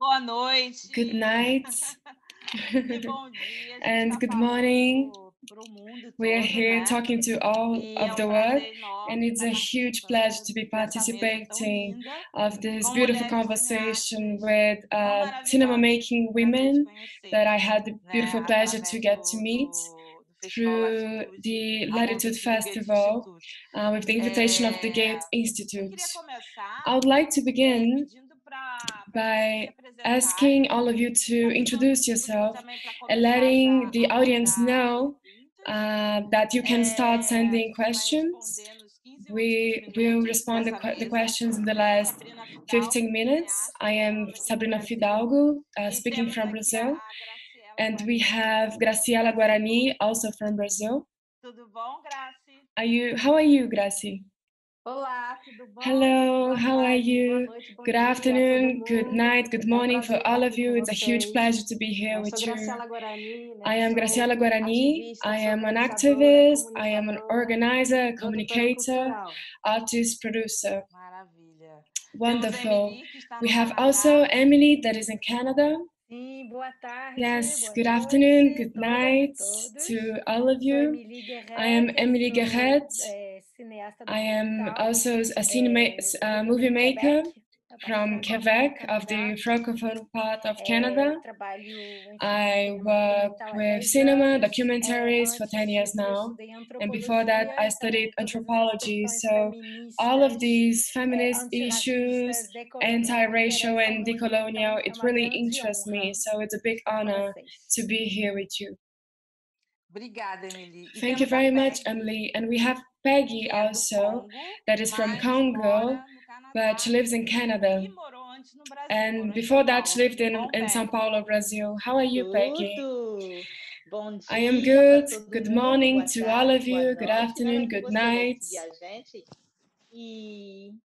Boa noite. Good night. E bom dia. And good morning. Pro mundo We are todo, here né? talking to all of the world, and it's a huge pleasure to be dessa mesa tão participating linda, of this com beautiful mulheres conversation cineastas with tão cinema maravilhosas making pra gente women conhecer, that I had the né? beautiful pleasure to Através get to meet do Festival through Latitude, the a Latitude convite do Festival Goethe-Institut. with the invitation of the Eu Goethe-Institut. queria começar I would like to begin pedindo pra by vocês se asking all of you to introduce yourself and letting the audience know that you can start sending questions. We will respond to the questions in the last 15 minutes. I am Sabrina Fidalgo, speaking from Brazil. And we have Graciela Guarani, also from Brazil. Tudo bom, How are you, Graci? Olá, tudo bom? Hello, how are you? Good afternoon, good night, good morning for all of you. It's a huge pleasure to be here with you. I am Graciela Guarani. I am an activist, I am an organizer, communicator, artist, producer. Maravilha. Wonderful. We have also Émilie that is in Canada. Sim, boa tarde. Yes, good afternoon, good night to all of you. I am Émilie Guerétte. I am also a movie maker from Quebec, of the Francophone part of Canada. I work with cinema, documentaries for 10 years now. And before that, I studied anthropology. So all of these feminist issues, anti-racial and decolonial, it really interests me. So it's a big honor to be here with you. Obrigada, Emily. Thank you very much, Emily. And we have Peggy also, that is from Congo, but she lives in Canada. And before that, she lived in São Paulo, Brazil. How are you, Peggy? Bom dia, I am good. Good mundo. morning Boa to tarde, all of you. boa Good noite. afternoon, good night.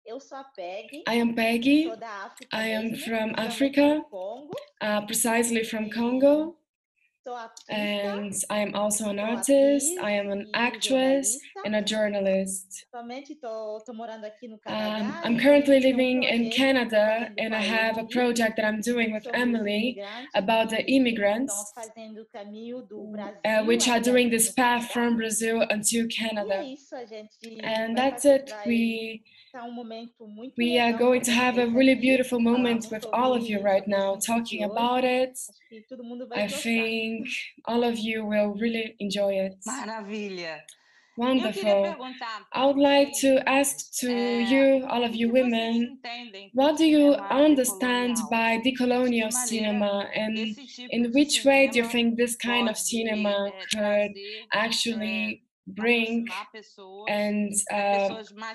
Eu sou a Peggy. I am Peggy. Sou da África I am mesmo, from Africa, Congo. precisely from Congo. And I am also an artist, I am an actress and a journalist. I'm currently living in Canada, and I have a project that I'm doing with Emily about the immigrants, which are doing this path from Brazil until Canada. And that's it. We are going to have a really beautiful moment with all of you right now, talking about it. I think all of you will really enjoy it. Maravilha. Wonderful. I would like to ask to you, all of you women, what do you understand by decolonial cinema, and in which way do you think this kind of cinema could actually bring and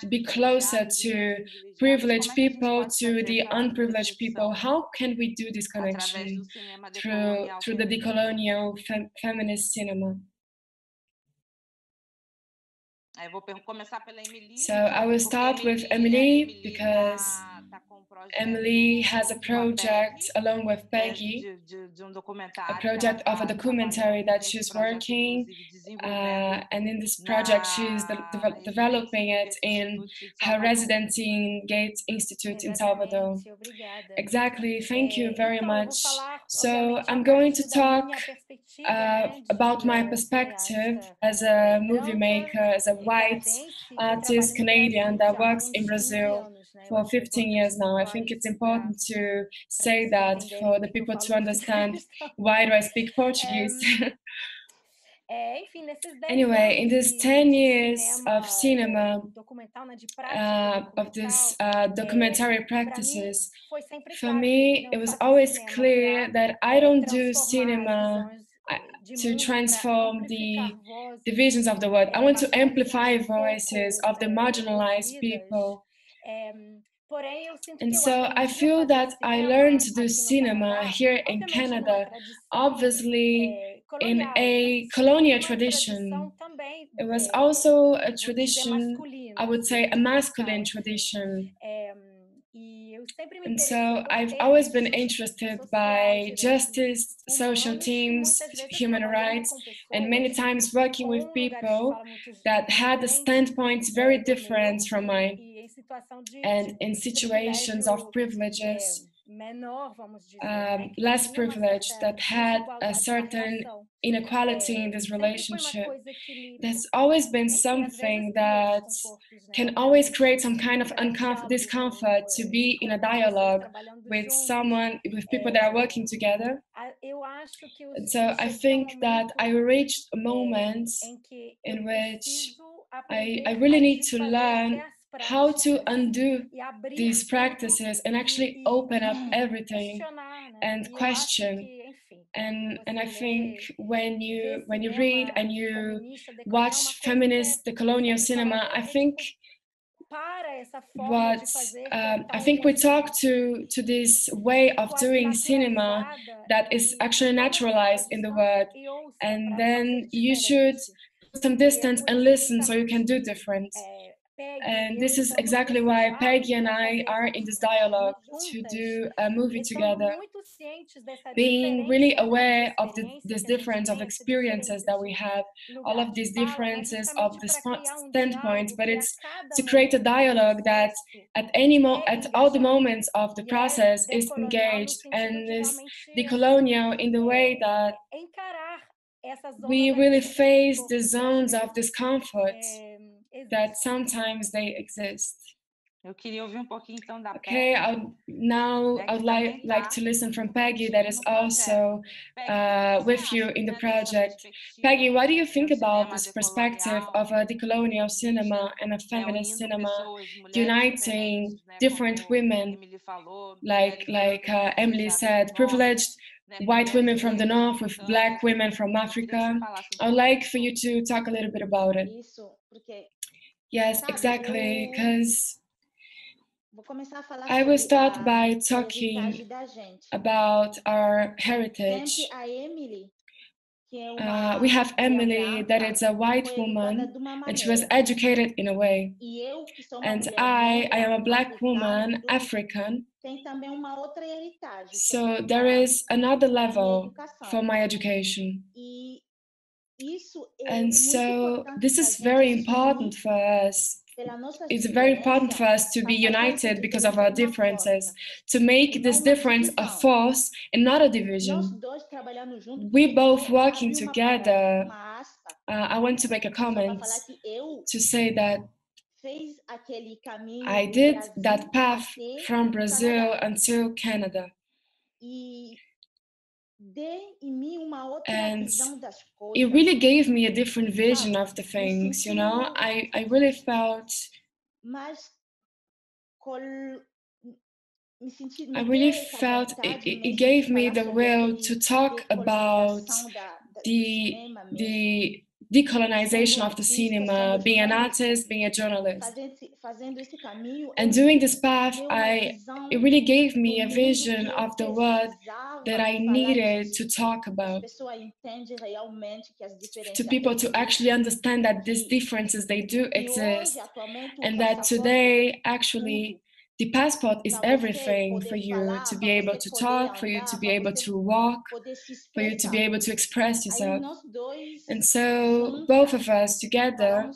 be closer to privileged people, to the unprivileged people? How can we do this connection through the decolonial feminist cinema? So I will start with Emily because Emily has a project along with Peggy, a project of a documentary that she's working, and in this project she's developing it in her residency in Goethe-Institut in Salvador. Exactly, thank you very much. So I'm going to talk about my perspective as a movie maker, as a white artist Canadian that works in Brazil for 15 years now. I think it's important to say that for the people to understand why do I speak Portuguese. Anyway, in these 10 years of cinema, of this documentary practices, for me, it was always clear that I don't do cinema to transform the divisions of the world. I want to amplify voices of the marginalized people. And so I feel that I learned to do cinema here in Canada, obviously in a colonial tradition. It was also a tradition, I would say a masculine tradition. And so I've always been interested by justice, social teams, human rights, and many times working with people that had standpoints very different from mine, and in situations of privileges less privileged, that had a certain inequality in this relationship. There's always been something that can always create some kind of discomfort to be in a dialogue with someone, with people that are working together. And so I think that I reached a moment in which I really need to learn how to undo these practices and actually open up everything and question. And I think when you read and you watch feminist decolonial cinema, I think we talk to this way of doing cinema that is actually naturalized in the world, and then you should put some distance and listen so you can do different. And this is exactly why Peggy and I are in this dialogue to do a movie together, being really aware of this difference of experiences that we have, all of these differences of the standpoints, but it's to create a dialogue that at all the moments of the process is engaged and is decolonial in the way that we really face the zones of discomfort that sometimes they exist. Eu queria ouvir pouquinho então da Okay, Peggy. I'd like to listen from Peggy, that is also with you in the project. Peggy, what do you think about this perspective of a decolonial cinema and a feminist cinema uniting different women, like Emily said, privileged white women from the north with black women from Africa? I'd like for you to talk a little bit about it. Yes, exactly, because I will start by talking about our heritage. We have Emily, that is a white woman, and she was educated in a way. And I am a black woman, African. So there is another level for my education. And so this is very important for us. It's very important for us to be united because of our differences, to make this difference a force and not a division. We both working together. I want to make a comment to say that I did that path from Brazil until Canada. And it really gave me a different vision of the things, you know. I really felt it gave me the will to talk about the decolonization of the cinema, being an artist, being a journalist. And doing this path, it really gave me a vision of the world that I needed to talk about, to people to actually understand that these differences, they do exist, and that today, actually, the passport is everything for you to be able to talk, for you to be able to walk, for you to be able to express yourself. And so both of us together,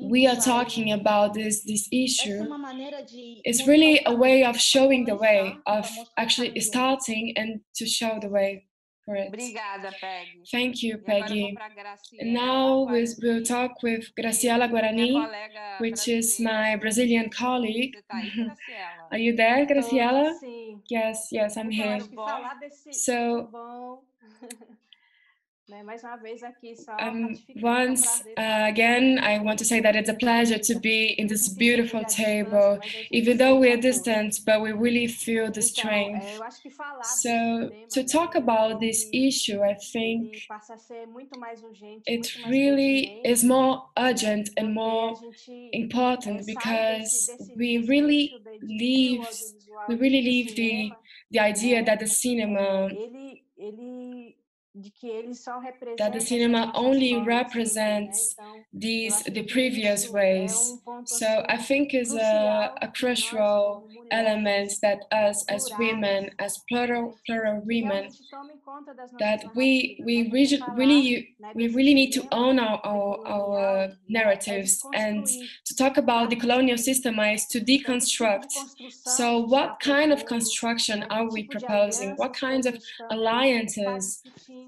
we are talking about this issue. It's really a way of showing the way, of actually starting and to show the way for it. Obrigada, Peggy. Thank you, Peggy. And now we'll talk with Graciela Guarani, which is my Brazilian colleague. Are you there, Graciela? Yes, I'm here. So, once again, I want to say that it's a pleasure to be in this beautiful table, even though we're distant, but we really feel the strength. So to talk about this issue, I think it really is more urgent and more important because we really leave the idea that the cinema only represents the previous ways. So I think is a crucial element that us as women, as plural women, that we really need to own our narratives, and to talk about the colonial system is to deconstruct. So what kind of construction are we proposing? What kinds of alliances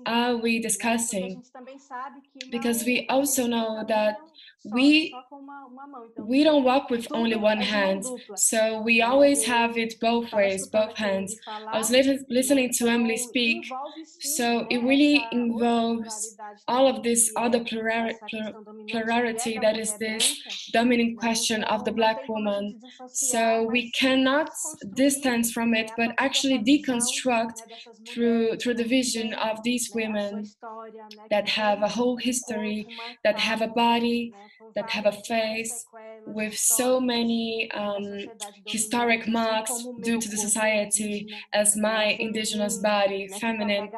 are we discussing? Because we also know that we don't walk with only one hand, so we always have it both ways, both hands. I was listening to Emily speak, so it really involves all of this other plurality that is this dominant question of the Black woman. So we cannot distance from it, but actually deconstruct through the vision of these women that have a whole history, that have a body, that have a face, with so many historic marks due to the society, as my indigenous body, feminine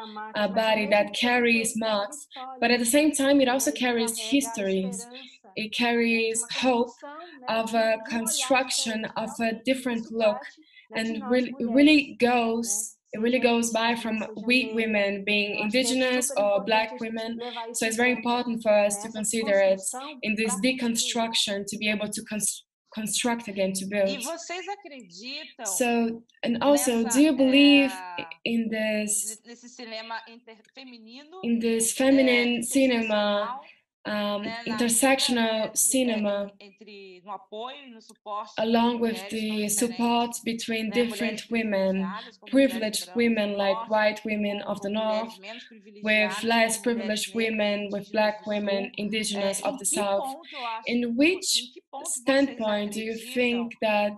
body that carries marks, but at the same time it also carries histories. It carries hope of a construction of a different look, and it really goes by from we women being indigenous or Black women. So it's very important for us to consider it in this deconstruction, to be able to construct again, to build. So, and also, do you believe in this feminine cinema, intersectional cinema, along with the support between different women, privileged women like white women of the North, with less privileged women, with Black women, indigenous of the South? In which standpoint do you think that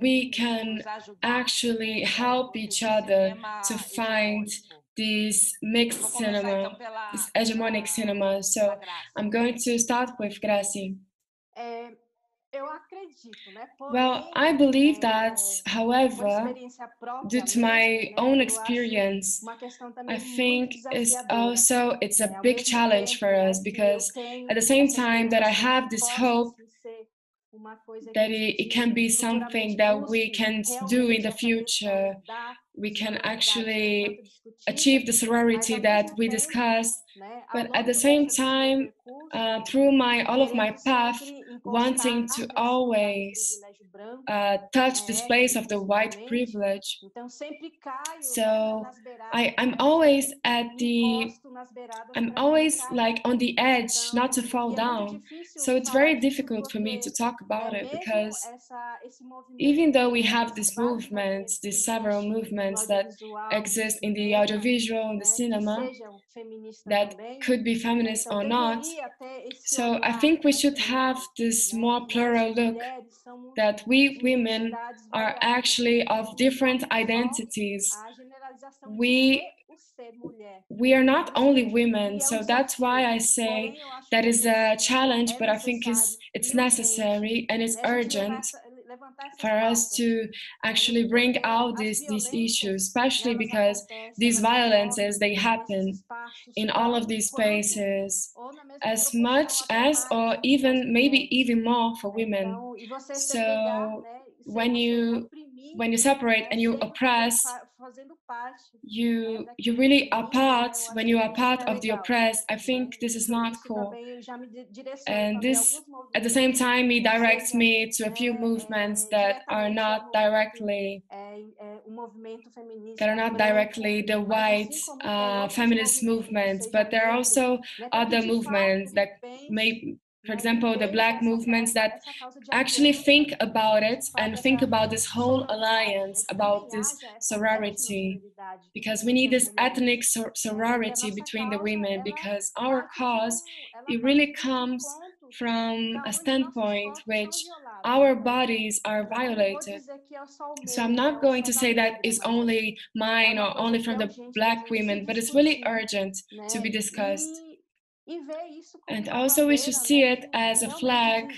we can actually help each other to find this mixed cinema, this hegemonic cinema? So I'm going to start with Gracie. Well, I believe that, however, due to my own experience, I think it's a big challenge for us, because at the same time that I have this hope that it can be something that we can do in the future, we can actually achieve the sorority that we discussed, but at the same time, through all of my path, wanting to always touch this place of the white privilege. So I'm always like on the edge, not to fall down. So it's very difficult for me to talk about it, because even though we have these movements, these several movements that exist in the audiovisual, in the cinema, that could be feminist or not. So I think we should have this more plural look, that we women are actually of different identities. We are not only women, so that's why I say that is a challenge, but I think it's necessary and it's urgent for us to actually bring out these issues, especially because these violences, they happen in all of these spaces as much as, or even maybe even more for women. So when you separate and you oppress, you really are part, when you are part of the oppressed, I think this is not cool. And this, at the same time, it directs me to a few movements that are not directly the white feminist movements, but there are also other movements that may, for example, the Black movements that actually think about it and think about this whole alliance, about this sorority, because we need this ethnic sorority between the women, because our cause, it really comes from a standpoint which our bodies are violated. So I'm not going to say that it's only mine or only from the Black women, but it's really urgent to be discussed. And also we should see it as a flag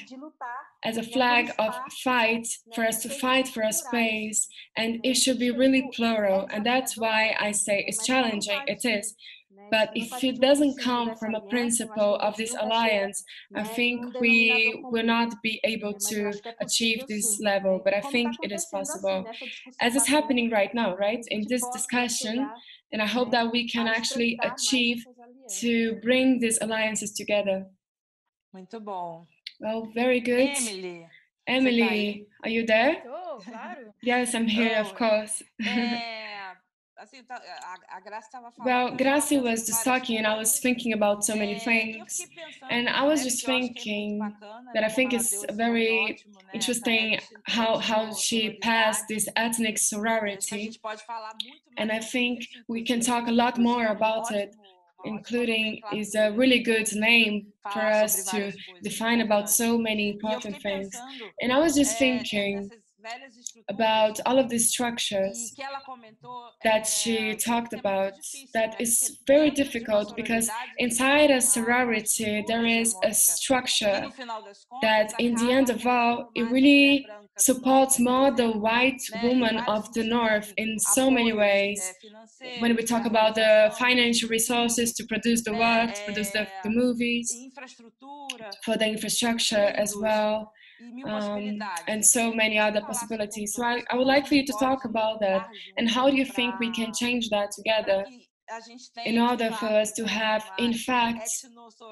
of fight, for us to fight for a space, and it should be really plural. And that's why I say it's challenging. It is, But if it doesn't come from a principle of this alliance, I think we will not be able to achieve this level, but I think it is possible. As is happening right now, right? In this discussion, and I hope that we can actually achieve to bring these alliances together. Muito bom. Well, very good. Emily, are you there? Oh, claro. Yes, I'm here, of course. Well, Gracie was just talking and I was thinking about so many things. And I was just thinking that I think it's very interesting how she passed this ethnic sorority. And I think we can talk a lot more about it, including is a really good name for us to define about so many important things. And I was just thinking about all of these structures that she talked about, that is very difficult because inside a sorority there is a structure that in the end of all, it really supports more the white woman of the North in so many ways. When we talk about the financial resources to produce the work, to produce the movies, for the infrastructure as well, and so many other possibilities. So I would like for you to talk about that, and how do you think we can change that together in order for us to have, in fact,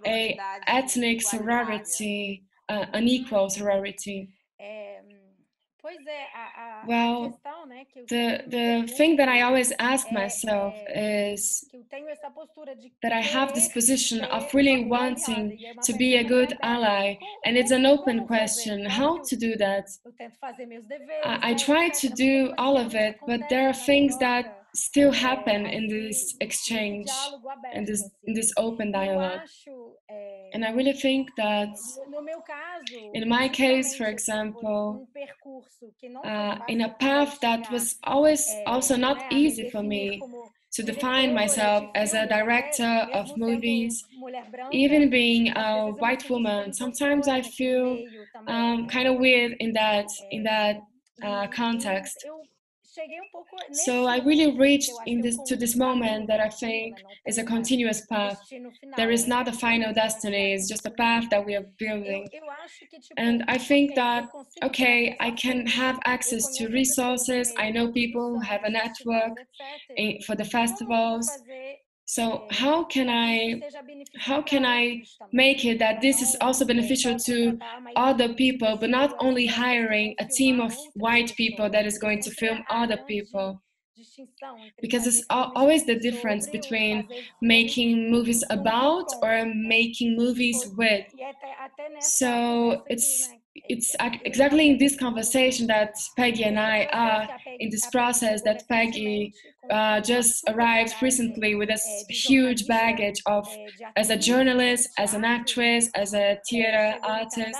a ethnic sorority, an equal sorority? Well, the thing that I always ask myself is that I have this position of really wanting to be a good ally, and it's an open question how to do that. I try to do all of it, but there are things that still happen in this exchange, in this open dialogue. And I really think that in my case, for example, in a path that was always also not easy for me to define myself as a director of movies, even being a white woman, sometimes I feel kind of weird in that context. So I really reached to this moment that I think is a continuous path. There is not a final destiny, it's just a path that we are building. And I think that, okay, I can have access to resources. I know people who have a network for the festivals. So how can I make it that this is also beneficial to other people, but not only hiring a team of white people that is going to film other people? Because it's always the difference between making movies about or making movies with. So it's exactly in this conversation that Peggy and I are in this process, that Peggy just arrived recently with this huge baggage of, as a journalist, as an actress, as a theater artist.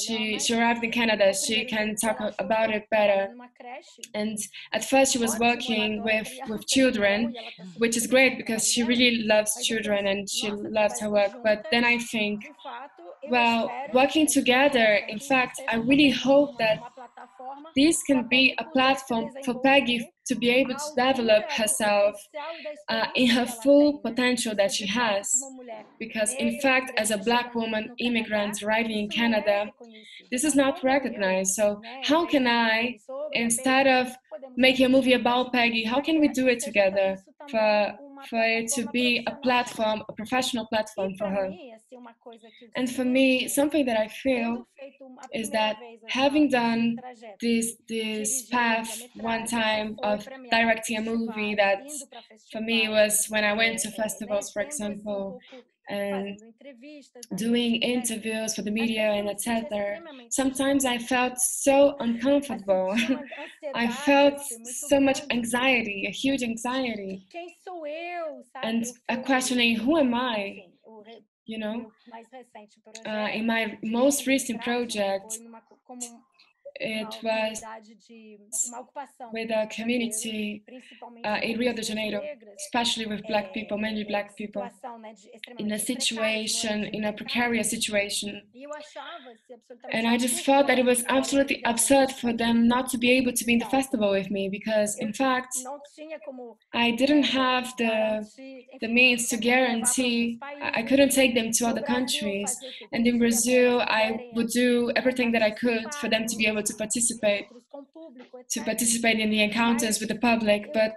She arrived in Canada, she can talk about it better. And at first she was working with children, which is great because she really loves children and she loves her work. But then I think, well, working together, in fact, I really hope that this can be a platform for Peggy to be able to develop herself in her full potential that she has. Because in fact, as a Black woman immigrant arriving in Canada, this is not recognized. So how can I, instead of making a movie about Peggy, how can we do it together for it to be a platform, a professional platform for her? And for me, something that I feel is that having done this path one time of directing a movie, that for me was when I went to festivals, for example, and doing interviews for the media and etc. Sometimes I felt so uncomfortable. I felt so much anxiety, a huge anxiety, and a questioning, who am I? You know, in my most recent project, it was with a community in Rio de Janeiro, especially with Black people, mainly Black people, in a situation, in a precarious situation. And I just thought that it was absolutely absurd for them not to be able to be in the festival with me, because in fact, I didn't have the means to guarantee, I couldn't take them to other countries. And in Brazil, I would do everything that I could for them to be able to participate in the encounters with the public. But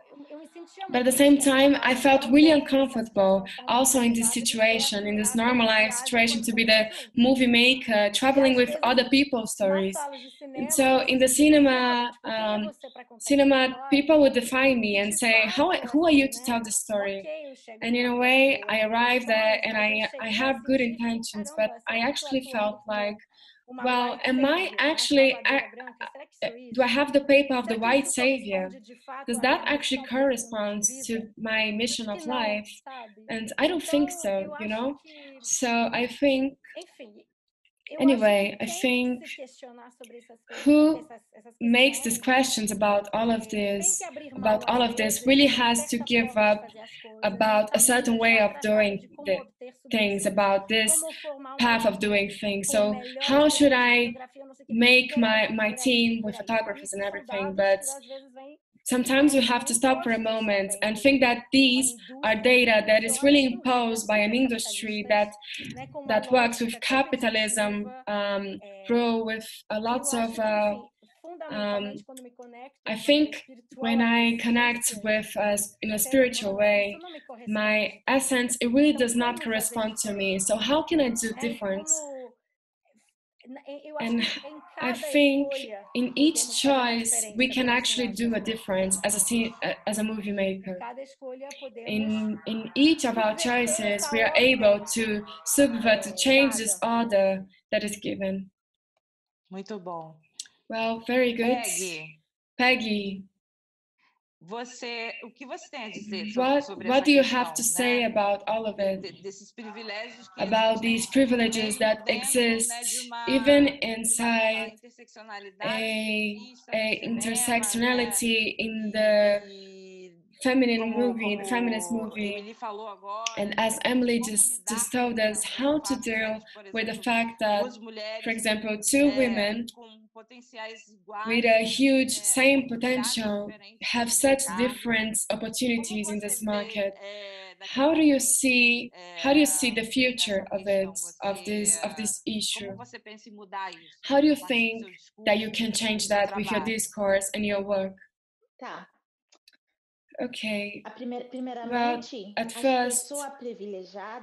at the same time, I felt really uncomfortable also in this situation, in this normalized situation, to be the movie maker, traveling with other people's stories. And so in the cinema, people would define me and say, who are you to tell this story? And in a way, I arrived there and I have good intentions, but I actually felt like, well, am I actually, do I have the paper of the white savior? Does that actually correspond to my mission of life? And I don't think so, you know? So I think, anyway, I think who makes these questions about all of this really has to give up about a certain way of doing the things, about this path of doing things. So how should I make my team with photographers and everything? But sometimes you have to stop for a moment and think that these are data that is really imposed by an industry that works with capitalism, grow with lots of I think when I connect with in a spiritual way, my essence, it really does not correspond to me. So how can I do difference? And I think in each choice, we can actually do a difference as a movie maker. In each of our choices, we are able to subvert, to change this order that is given. Muito bom. Well, very good. Peggy. O que você tem a dizer sobre what do you have to say about all of it? About these privileges that exist even inside a intersectionality in the feminine movie, the feminist movie. And as Emily just told us, how to deal with the fact that, for example, two women with a huge same potential have such different opportunities in this market. How do you see the future of this issue? How do you think that you can change that with your discourse and your work? Okay. Well, at first,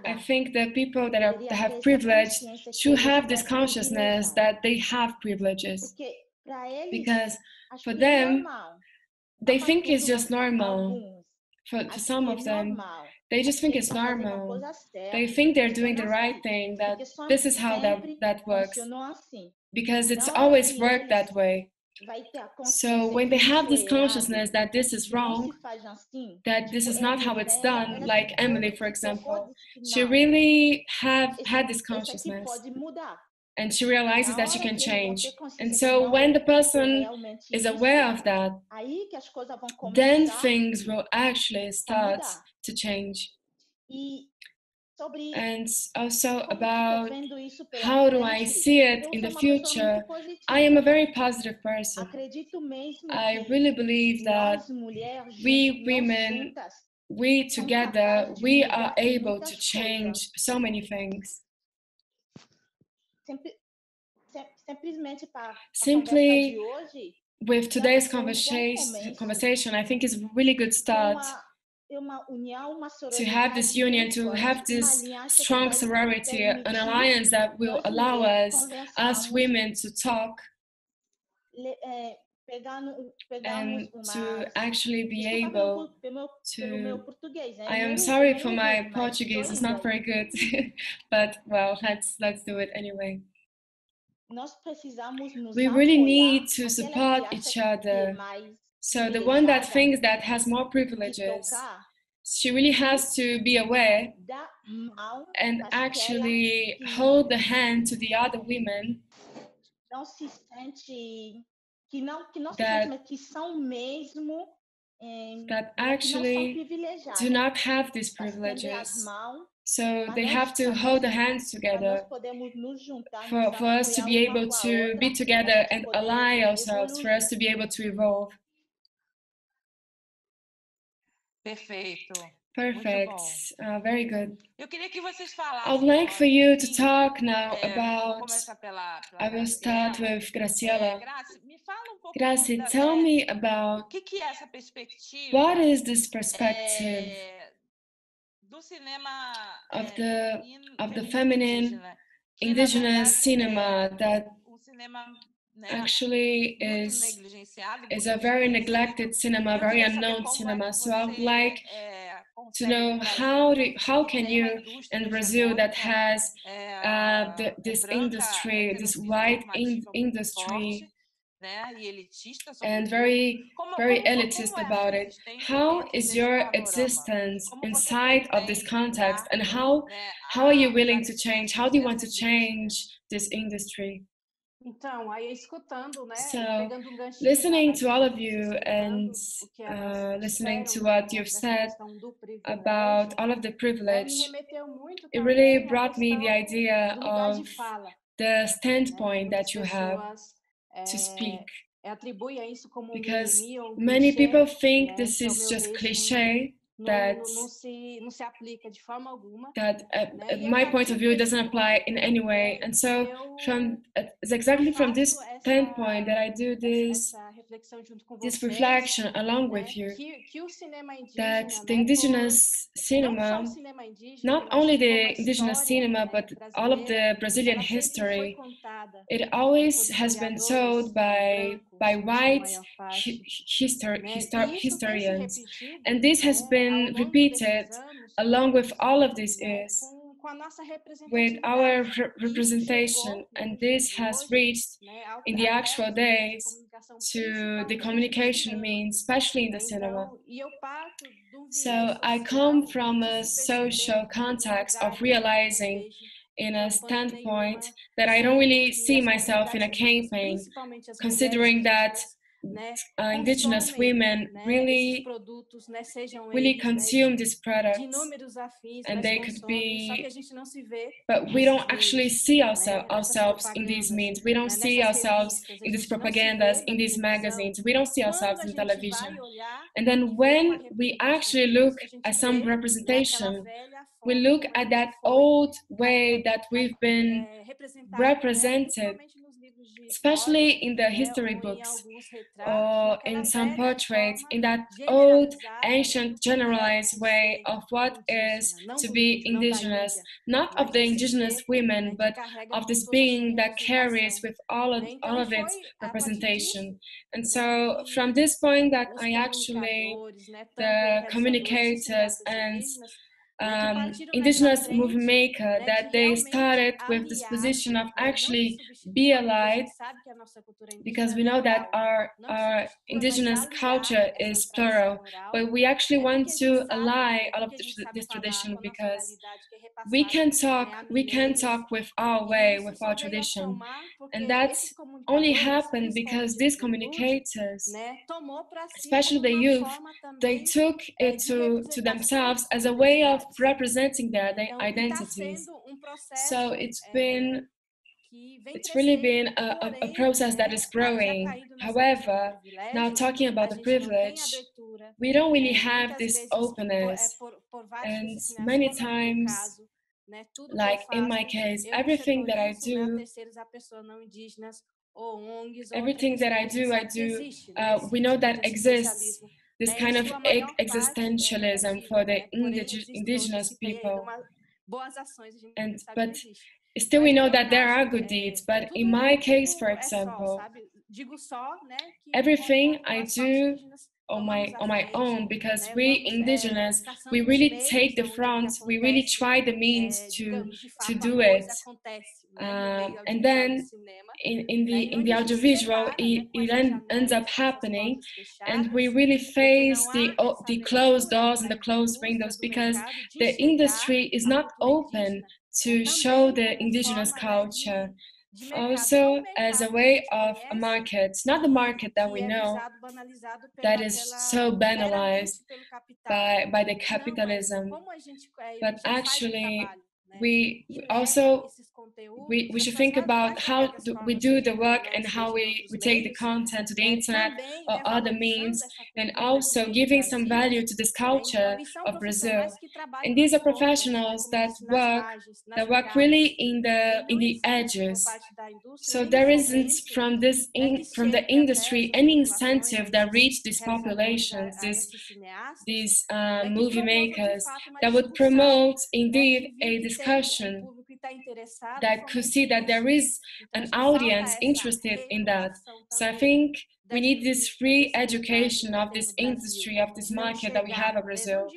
I think the people that have privilege should have this consciousness that they have privileges. Because for them, they think it's just normal. For some of them, they just think it's normal. They think they're doing the right thing, that this is how that works. Because it's always worked that way. So when they have this consciousness that this is wrong, that this is not how it's done, like Emily, for example, she really had this consciousness. And she realizes that she can change. And so when the person is aware of that, then things will actually start to change. And also about how do I see it in the future, I am a very positive person. I really believe that we women, we together, we are able to change so many things. Simply with today's conversation, I think is a really good start to have this union, to have this strong sorority, an alliance that will allow us women to talk and to actually be able to... I am sorry for my Portuguese, it's not very good, but well, let's do it anyway. We really need to support each other. So the one that thinks that has more privileges, she really has to be aware and actually hold the hand to the other women não se sente que não se that sente, mas que são mesmo that que não são actually do privilegiadas. not have these Para estender as privileges. mãos, So para they nós, have to para hold nós, their hands para nós together podermos nos juntar, for nos us to apoiar be uma able com a to outra, be para a together gente and poder ally ourselves, for evoluir. us to be able to evolve. Perfeito. Perfect. Very good. Eu queria que vocês I falassem would like for you to talk now vou about, começar pela I will start Graciela. with Graciela. Graci, me fala um pouquinho Gracie, tell me o about que é essa perspectiva what is this perspective do cinema of the feminino feminine indígena, que, indigenous na verdade, cinema that cinema, né, actually muito is negligenciado, a muito very desconhecido. neglected cinema, Eu very queria saber unknown como cinema. que So I would você, like to consegue know no Brasil, how que can tem uma you indústria in Brazil that hegemônica, has this branca, industry, this heterossexual, white normativa muito industry, forte, né, e elitista, and sobretudo. very Como elitist é a about sua it. existência How dentro is desse your panorama? existence Como você inside of this pretende context, mudar, and né, how are you os willing to change? How alicerces do you want dessa to indústria? change this industry? Então, aí escutando, né, So, pegando um ganchinho listening já to all of daquilo que you vocês and escutando, o que elas listening disseram, to né, what you've dessa said questão do about privilégio, all of the me privilege, remeteu muito it really também à brought me the questão idea do lugar of de fala, the né? standpoint Muitas that you have pessoas to speak. atribuem a isso como um Because mimimi ou um many clichê, people think né, this que ao is meu just ver isso cliche, não se aplica de forma alguma, né? E a my point of partir view desse doesn't apply in any ponto, way. né, And so eu it's exactly from this faço standpoint that I do essa reflexão junto com this vocês, reflection along né, with you, que o cinema that indígena, the né, indigenous não só cinema, o cinema indígena, not mas only como a the indigenous história, cinema, né, but all of brasileira, the Brazilian ela sempre foi history, contada, it né, always por has been historiadores told by brancos, na sua white maior parte, né, e isso tem se historians, repetido, and this has né, ao been longo desses repeated anos, along with all of these né, years com a nossa with our representatividade. E isso representation, chegou, né, and nos dias this de has hoje, reached né, in the até actual os meios de days comunicação, to the principalmente no communication cinema, means, especially in the né? cinema. Então, e eu parto de um So viés I social come from de a se social perceber no context lugar of que eu não me realizing vejo in em a campanha standpoint nenhuma, that I don't sendo really que see as myself in comunidades a indígenas, campaign, principalmente as mulheres considering that indígenas, né, indigenous consomem, women né, esses really produtos, né, sejam really eles, né, consume these de products, inúmeros afins, and mas they could consomem, só que a be, gente não se vê but we nesses don't actually meios, see né, nessas ourselves in these propagandas, means. We don't né, see nessas ourselves revistas, a in these gente não se propagandas, vê na in these televisão. magazines. We don't see Quando ourselves a in gente television. vai olhar And then e ver uma when we representação actually look disso, a gente at some vê, né, aquela representation, velha we forma look como a at gente that foi old way that we've been representado, né, represented, principalmente nos livros de história, especially in the né, history ou em books alguns retratos, or naquela in some velha portraits, forma in that old, generalizada, né, ancient, do que é generalized o way ser of what is indígena, não to do be índio, não da indigenous, Índia, not mas of the desse indigenous ser, women, né, que but carrega of com this toda a sua being that carries representação, with né? all Então of its foi a partir representation. disso, And né, so from que this point that os I actually, comunicadores, né, tanto the realizadores e communicators cineastas and indígenas, né, que partiram nessa indigenous movement frente, maker, né, de that they realmente started with this aliar, position of né, não de actually be substituir, porque a allied, gente sabe que a nossa cultura because indígena we ela é know that plural, não de our substituir, mas indigenous aliar culture essa is tradição plural, oral, but we actually né, want porque a gente to sabe, ally né, all of porque a gente sabe this falar tradition com a nossa because oralidade que é repassada, né, há we can milênios, talk with our e way, isso with só our veio a tradition. somar porque And esses that's only comunicadores, happened because principalmente a these juventude, communicators, né, tomou para si especially como the uma youth, forma they também took it de to representação de themselves as suas a way of identidades. representing their Então, e está identities. sendo um So processo it's que vem really crescendo, been a porém, process that né, is já growing. caindo nessa questão do However, now privilégio, talking a about the gente não tem privilege, abertura, we don't really né, e have muitas this vezes openness. por vários And desses cineastas, many como é no meu times, caso, né, tudo que eu like in my faço, case, eu everything that I setorizo, né, a do, terceiros, a pessoas não indígenas, ou ONGs, ou outra everything that questão, I a gente do, sabe que existe, né, we know tipo that de exists assistencialismo, this né, em kind of sua maior parte, né, existentialism negativo, for the né, porém existem, hoje eu indigenous citei ainda people. boas ações, a gente And sabe que but existe. still we Mas no know meu that there caso, are good deeds. But in my case, for tudo é só, example, sabe? Digo só, né, que everything I nós povos do indígenas on tomamos a my frente, own, because né? we Vamos indigenous, we caçando os really meios take the aonde é que front, we really acontece, try the means digamos, de to fato a do it. coisa acontece, né, no meio And audiovisual do then cinema, né? E in onde the a gente se audiovisual, depara, né, com it essas ends up janelas, com essas happening, portas and we fechadas, really porque face não há essa the closed abertura doors and para the a closed indústria windows, do because mercado de the enxergar industry is a not cultura open indígena, né, to show também the como indigenous forma, né, culture. also as a way of a market, not the market that we know, that is so banalized by the capitalism, but actually we should think about how we do the work and how we take the content to the internet or other means, and also giving some value to this culture of Brazil. And these are professionals that work really in the edges. So there isn't from the industry any incentive that reach these populations, these movie makers, that would promote indeed a discussion that could see that there is an audience interested in that. So I think we need this re-education of this industry, of this market that we have in Brazil,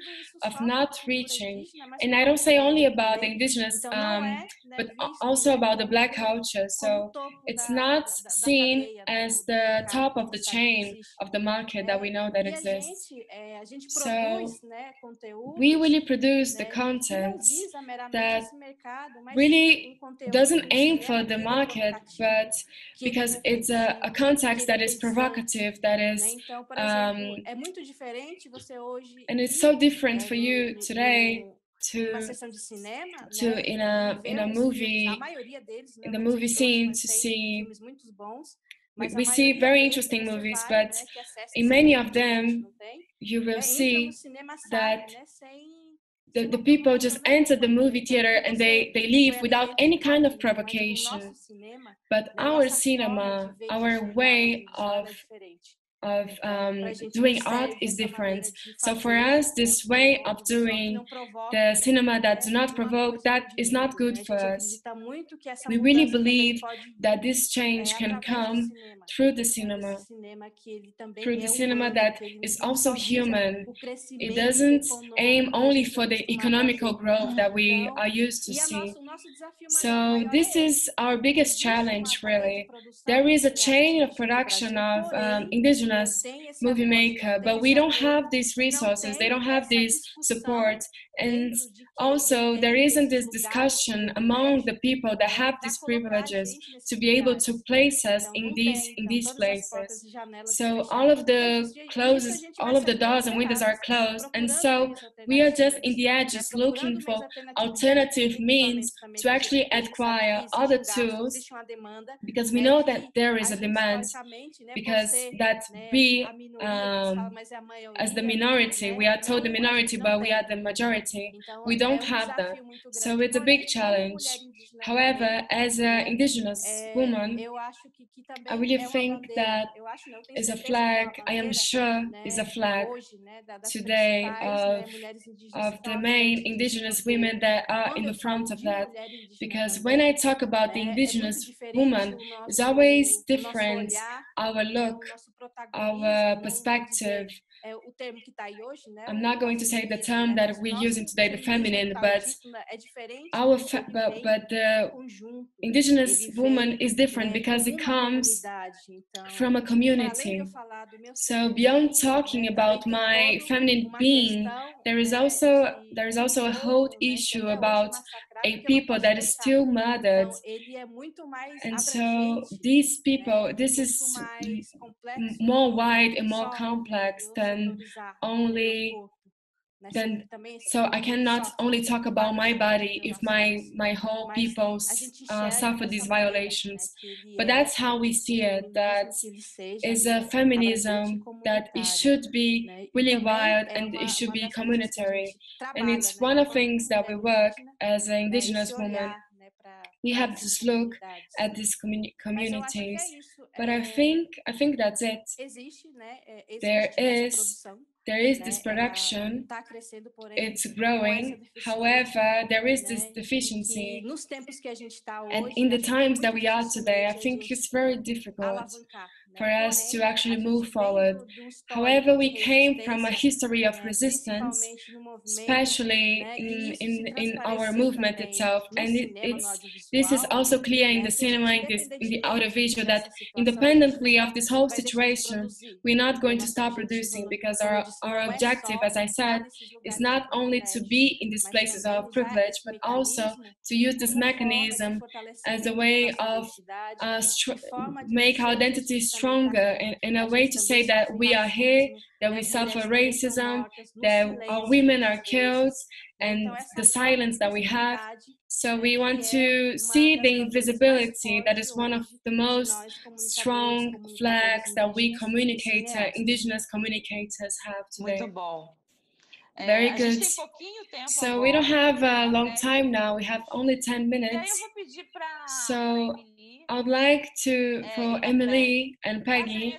of not reaching. And I don't say only about the indigenous, but also about the Black culture. So it's not seen as the top of the chain of the market that we know that exists. So we really produce the content that really doesn't aim for the market, but because it's a context that is provocative, that is, and it's so different for you today to in a movie, in the movie scene, to see. We see very interesting movies, but in many of them, you will see that the people just enter the movie theater and they leave without any kind of provocation. But our cinema, our way of doing art is different. So for us, this way of doing the cinema that do not provoke, that is not good for us. We really believe that this change can come through the cinema that is also human. It doesn't aim only for the economical growth that we are used to see. So this is our biggest challenge, really. There is a chain of production of indigenous movie maker, but we don't have these resources, they don't have this support. And also there isn't this discussion among the people that have these privileges to be able to place us in these places. So all of the doors and windows are closed, and so we are just in the edges looking for alternative means to actually acquire other tools, because we know that there is a demand, because that we as the minority, we are told the minority, but we are the majority. We don't have that. So it's a big challenge. However, as an indigenous woman, I really think that is a flag, I am sure is a flag today of the main indigenous women that are in the front of that. Because when I talk about the indigenous woman, it's always different, our look, our perspective. I'm not going to say the term that we're using today, the feminine, but the indigenous woman is different because it comes from a community. So beyond talking about my feminine being, there is also a whole issue about a people that is still murdered. And so these people, this is more wide and more complex than only so I cannot only talk about my body if my whole people suffer these violations. But that's how we see it, that is a feminism that it should be really wild and it should be communitary. And it's one of the things that we work as an indigenous woman. We have to look at these communities. But I think that's it. There is this production, it's growing, however, there is this deficiency. And in the times that we are today, I think it's very difficult for us to actually move forward. However, we came from a history of resistance, especially in our movement itself, and this is also clear in the cinema, in the audiovisual, that independently of this whole situation, we're not going to stop producing, because our objective, as I said, is not only to be in these places of privilege, but also to use this mechanism as a way of make our identity stronger, in a way to say that we are here, that we suffer racism, that our women are killed, and the silence that we have. So we want to see the invisibility that is one of the most strong flags that we indigenous communicators have today. Muito bom. Very good. So we don't have a long time now. We have only 10 minutes. So I would like for Émilie and Peggy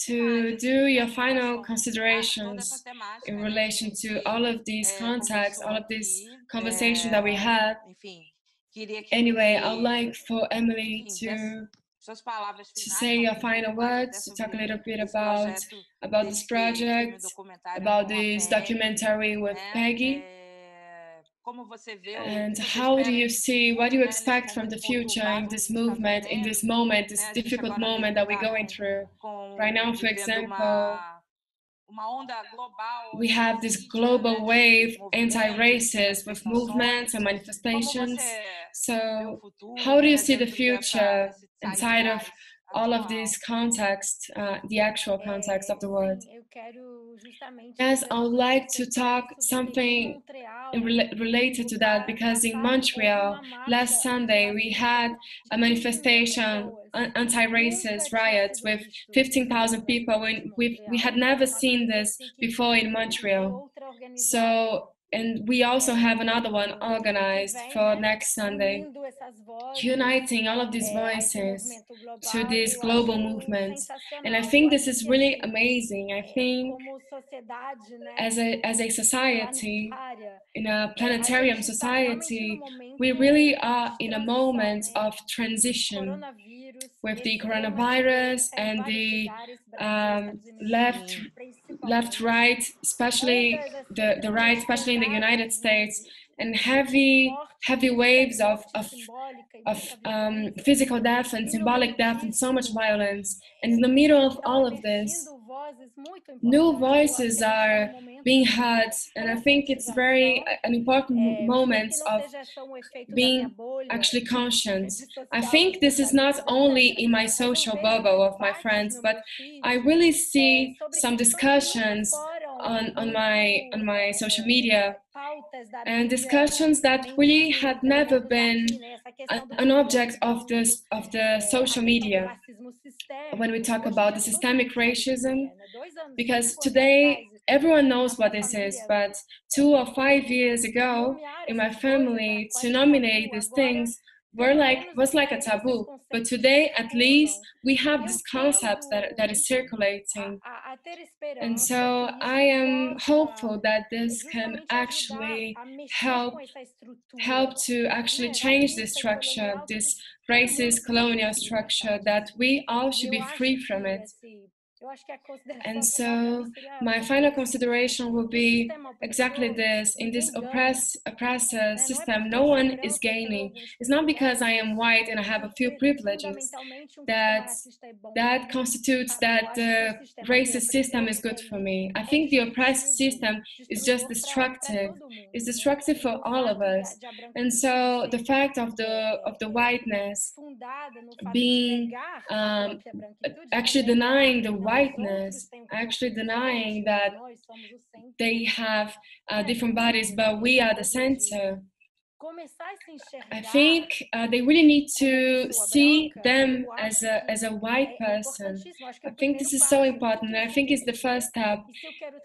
to do your final considerations in relation to all of these contacts, all of this conversation that we had. Anyway, I would like for Émilie to say your final words, to talk a little bit about this project, about this documentary with Peggy. And how do you see, what do you expect from the future in this movement, in this moment, this difficult moment that we're going through? Right now, for example, we have this global wave, anti-racist, with movements and manifestations. So how do you see the future inside of all of this context, the actual context of the world? Yes, I would like to talk something related to that, because in Montreal last Sunday we had a manifestation, anti-racist riots with 15,000 people. We had never seen this before in Montreal. So, and we also have another one organized for next Sunday, uniting all of these voices to this global movement. And I think this is really amazing. I think as a society, in a planetarium society, we really are in a moment of transition with the coronavirus and the left-right, especially the right, especially in the United States, and heavy waves of physical death and symbolic death and so much violence. And in the middle of all of this, new voices are being heard, and I think it's an important moment of being actually conscious. I think this is not only in my social bubble of my friends, but I really see some discussions on my social media, and discussions that really had never been an object of the social media when we talk about the systemic racism, because today everyone knows what this is, but 2 or 5 years ago in my family, to nominate these things was like a taboo. But today, at least, we have this concept that is circulating. And so I am hopeful that this can actually help to actually change this structure, this racist colonial structure, that we all should be free from it. And so my final consideration will be exactly this: in this oppressor system, no one is gaining. It's not because I am white and I have a few privileges that constitutes that the racist system is good for me. I think the oppressed system is just destructive. It's destructive for all of us. And so the fact of the whiteness being actually denying the whiteness, actually denying that they have different bodies, but we are the center. I think they really need to see them as a white person. I think this is so important, and I think it's the first step.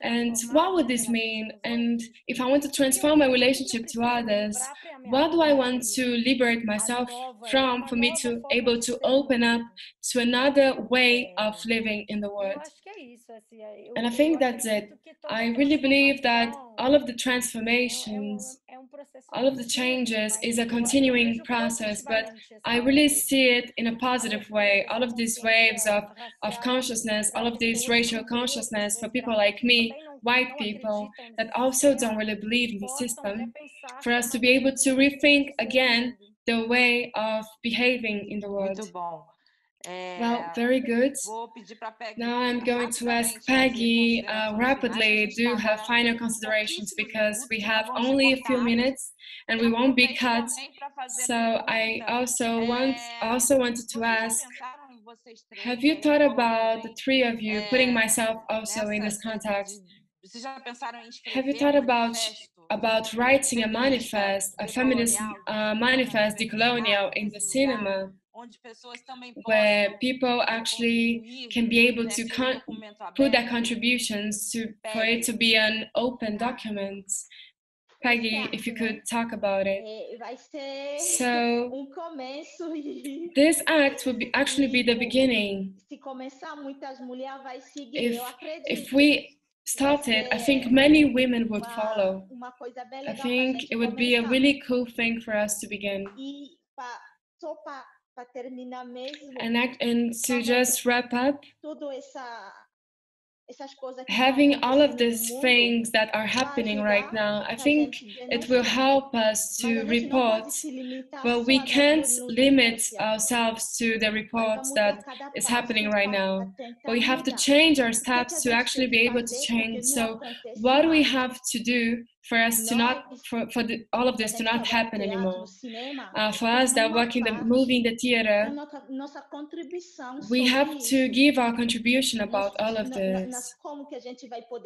And what would this mean? And if I want to transform my relationship to others, what do I want to liberate myself from, for me to able to open up to another way of living in the world? And I think that's it. I really believe that all of the transformations all of the changes is a continuing process, but I really see it in a positive way. All of these waves of consciousness, all of this racial consciousness for people like me, white people, that also don't really believe in the system, for us to be able to rethink again the way of behaving in the world. Well, very good. Now I'm going to ask Peggy rapidly do her final considerations, because we have only a few minutes and we won't be cut. So I also wanted to ask, have you thought about, the three of you, putting myself also in this context, have you thought about writing a manifest, a feminist manifest, Decolonial, in the cinema, where people actually can be able to put their contributions for it to be an open document? Peggy, if you could talk about it. So this act will actually be the beginning. If we started, I think many women would follow. I think it would be a really cool thing for us to begin. And to just wrap up, having all of these things that are happening right now, I think it will help us to report, but we can't limit ourselves to the reports that is happening right now. But we have to change our steps to actually be able to change. So what do we have to do for us to not, all of this to not happen anymore? For us that work in the movie, in the theater, we have to give our contribution about all of this.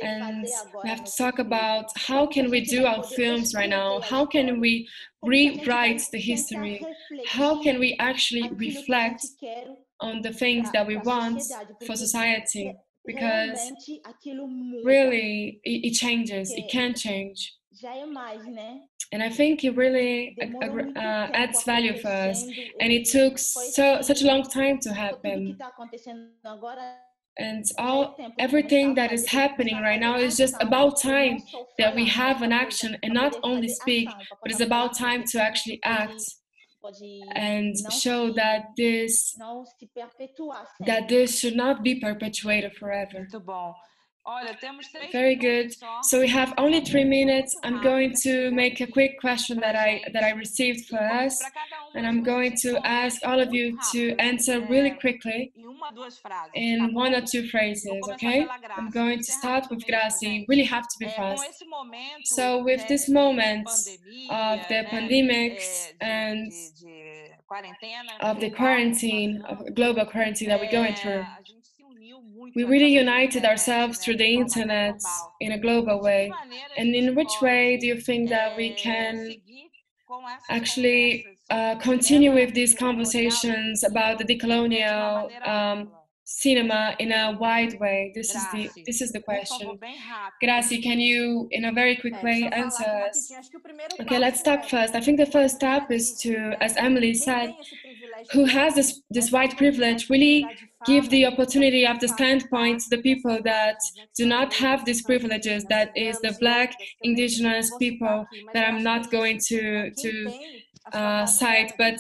And we have to talk about how can we do our films right now? How can we rewrite the history? How can we actually reflect on the things that we want for society? Because really, it changes, it can change. And I think it really adds value for us. And it took such a long time to happen. And everything that is happening right now is just about time that we have an action and not only speak, but it's about time to actually act and show that this should not be perpetuated forever. Very good. So we have only 3 minutes. I'm going to make a quick question that I received for us, and I'm going to ask all of you to answer really quickly in 1 or 2 phrases, okay? I'm going to start with Gracie. Really have to be fast. So with this moment of the pandemics and of the quarantine, of global quarantine that we're going through, we really united ourselves through the internet in a global way. And in which way do you think that we can actually continue with these conversations about the decolonial cinema in a wide way? This is the question. Gracie, can you, in a very quick way, answer us? Okay, let's talk first. I think the first step is to, as Emily said, who has this white privilege, really give the opportunity of the standpoint to the people that do not have these privileges, that is the Black, indigenous people that I'm not going to cite, but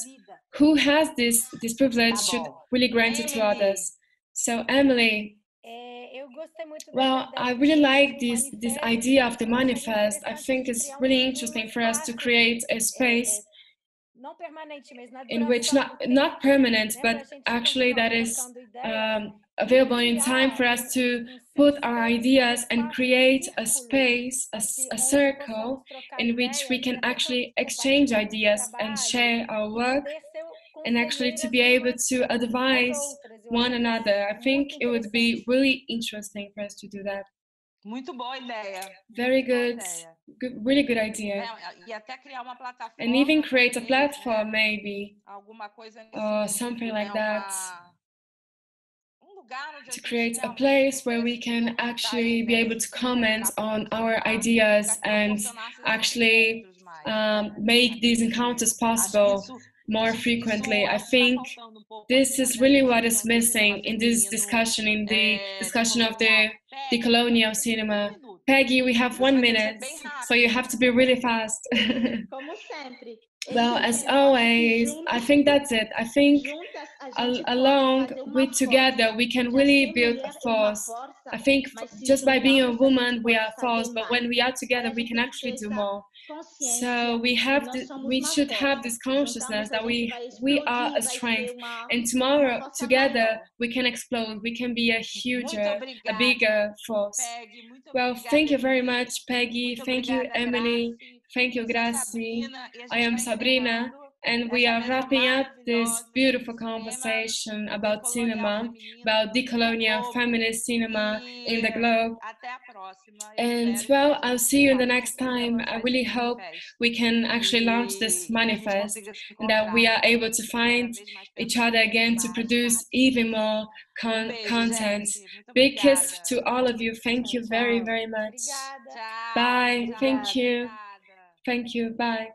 who has this privilege should really grant it to others. So Emily, well, I really like this idea of the manifest. I think it's really interesting for us to create a space in which not permanent, but actually that is available in time for us to put our ideas and create a space, a circle in which we can actually exchange ideas and share our work, and actually to be able to advise one another. I think it would be really interesting for us to do that. Muito boa ideia. Very good. Really good idea. And even create a platform, maybe, or something like that, to create a place where we can actually be able to comment on our ideas and actually make these encounters possible more frequently. I think this is really what is missing in this discussion, in the discussion of the decolonial cinema. Peggy, we have 1 minute, so you have to be really fast. Como sempre. Well, as always, I think that's it. I think along with together, we can really build a force. I think just by being a woman, we are a force, but when we are together, we can actually do more. So we should have this consciousness that we are a strength, and tomorrow together we can explode. We can be a bigger force. Well, thank you very much, Peggy. Thank you, Emily. Thank you, Gracie. I am Sabrina, and we are wrapping up this beautiful conversation about cinema, about decolonial feminist cinema in the globe. And well, I'll see you in the next time. I really hope we can actually launch this manifest and that we are able to find each other again to produce even more content. Big kiss to all of you. Thank you very, very much. Bye. Thank you. Thank you. Bye.